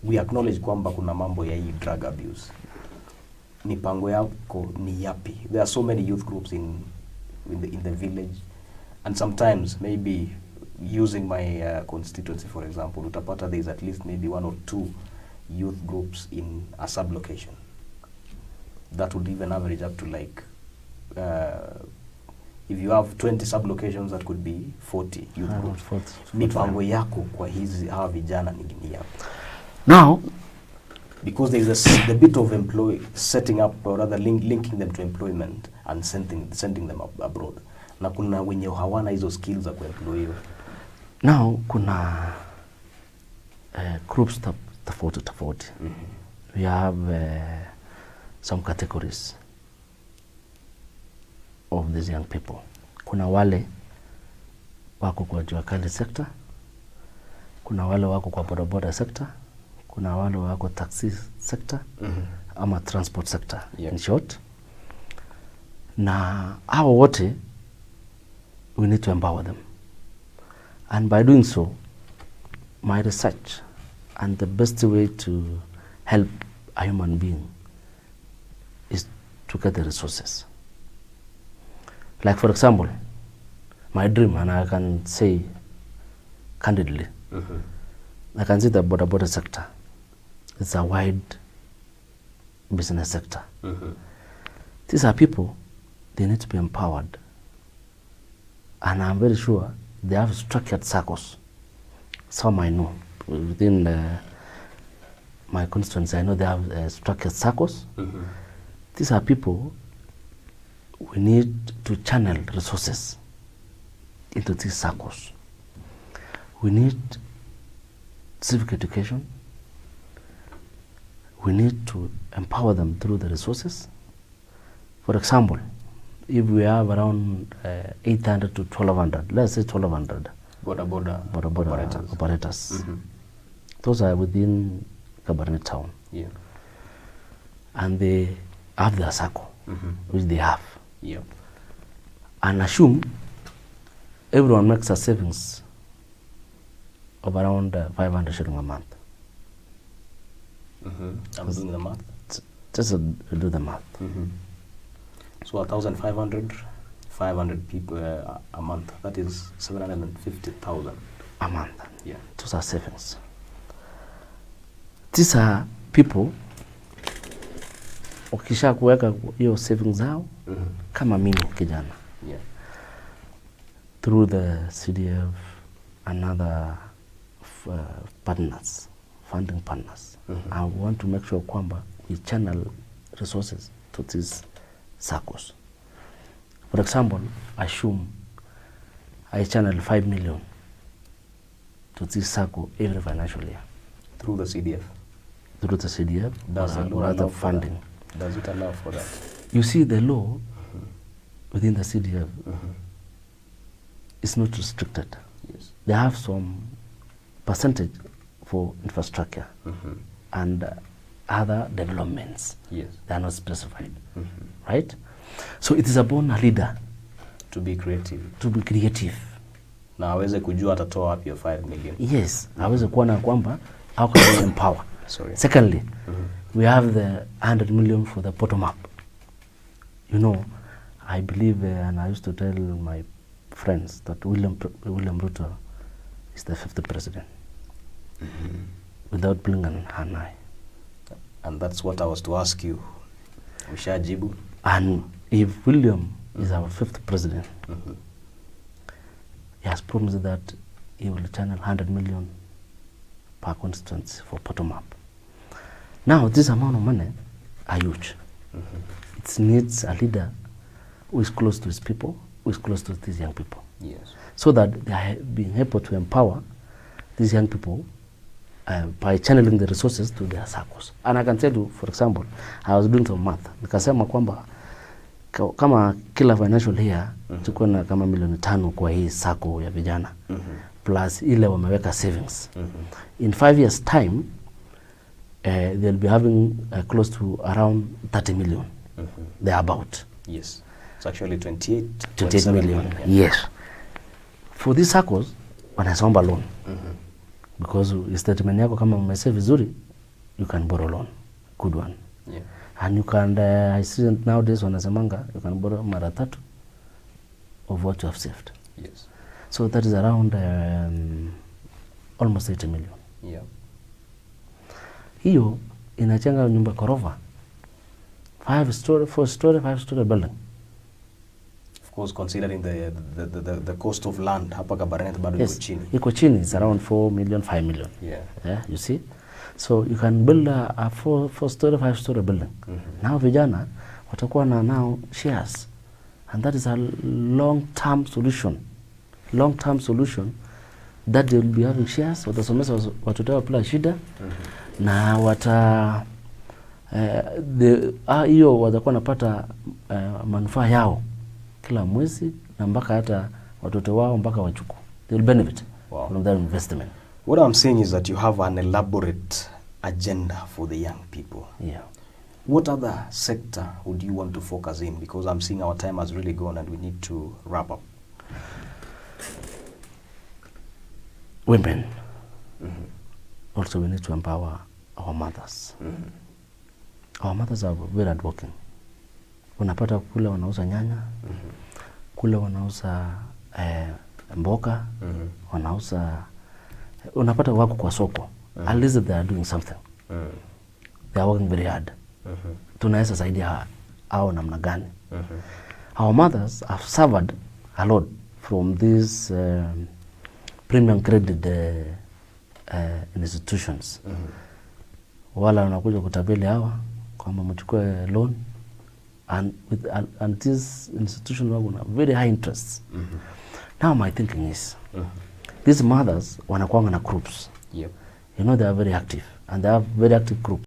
we acknowledge kwamba kuna mambo ya hii drug abuse. Mipango yako ni yapi? There are so many youth groups in the village, and sometimes maybe using my constituency for example, utapata there is at least maybe 1 or 2 youth groups in a sub-location. That would even average up to like, if you have 20 sub-locations, that could be 40 youth groups. 40, mipango yako kwa hawa vijana ni yapi? Now, because there is the bit of setting up or rather linking them to employment and sending them abroad. Na kuna wenye hawana hizo skills za kuemployiwa. Now kuna groups tofauti. We have some categories of these young people. Kuna wale wako kwa jua kali sector, kuna wale wako kwa bodaboda sector, kuna wale wako taxi sector, ama transport sector, in short. Na hao wote, we need to empower them. And by doing so, my research and the best way to help a human being is to get the resources. Like for example, my dream, and I can say candidly, I can see the border sector. It's a wide business sector. These are people, they need to be empowered. And I'm very sure they have structured circles. Some I know. Within my constituency, I know they have structured circles. These are people, we need to channel resources into these circles. We need civic education. We need to empower them through the resources. For example, if we have around 800 to 1,200, let's say 1,200 border operators. Those are within Kabarnet town. Yeah. And they have their circle, which they have. Yep. And assume everyone makes a savings of around 500 shilling a month. I'm doing the math. Just do the math. So 1,500, 500 people a month. That is 750,000 a month. Yeah. Those are savings. These are people, wakisha kuweka hiyo savings zao, kama mimi kijana. Yeah. Through the CDF and other partners, funding partners. I want to make sure kwamba we channel resources to these circles. For example, assume I channel 5 million to this circle every financial year. Through the CDF? Through the CDF, or other funding. Does it allow for that? You see, the law within the CDF is not restricted. Yes. They have some percentage for infrastructure and other developments. Yes. They are not specified. Right? So it is upon a leader to be creative. To be creative. Na aweze kujua atatoa wapi ya 5 million. Yes. Aweze kuona kwamba how can we empower. Sorry. Secondly, we have the 100 million for the bottom up. You know, I believe, and I used to tell my friends that William Ruto is the 5th president. Without blinking an eye. And that's what I was to ask you. Ushajibu. And if William is our 5th president, he has promised that he will channel 100 million per constituency for bottom up. Now, this amount of money are huge. It needs a leader who is close to his people, who is close to these young people. Yes. So that they are being able to empower these young people by channeling the resources to their circles. And I can tell you, for example, I was doing some math. Nikasema kwamba kama kila financial year tuko na kama milioni 5 kwa hii sako ya vijana. Plus ile wameweka savings. In 5 years time, they'll be having close to around 30 million. They're about. Yes. It's actually 28 million. Yes. For these circles, wanasomba loan. Because statement yako kama umesave vizuri, you can borrow loan, good one. Yeah. And you can, I see nowadays wanasemanga, you can borrow mara tatu of what you have saved. Yes. So that is around almost 80 million. Yeah. Hiyo inachenga nyumba korova. 5-story, 4-story, 5-story building. Of course, considering the cost of land, hapa Kabarnet bado Yes, iko chini. iko chini, it's around 4 million, 5 million. Yeah. Yeah, you see? So you can build a 4-story, 5-story building. Now vijana watakuwa na now shares. And that is a long-term solution. Long-term solution that they will be having shares, watasomesa watoto wao bila shida, na hiyo watakuwa napata manufaa yao kila mwezi, na mpaka hata watoto wao mpaka wachuku. They will benefit from that investment. What I'm saying is that you have an elaborate agenda for the young people. Yeah. What other sector would you want to focus in? Because I'm seeing our time has really gone and we need to wrap up. Women. Also, we need to empower our mothers. Our mothers are very hardworking. Unapata kule wanauza nyanya, kule wanauza mboga, wanauza, unapata wako kwa soko. At least they are doing something. They are working very hard. Tunaweza saidia hao namna gani? Our mothers have suffered a lot from these premium credit institutions. Wala wanakuja kutabeli hawa kwamba mchukue loan, and these institutions wako very high interests. Now my thinking is, these mothers wanakuanga na groups. Yep. You know, they are very active, and they have very active groups.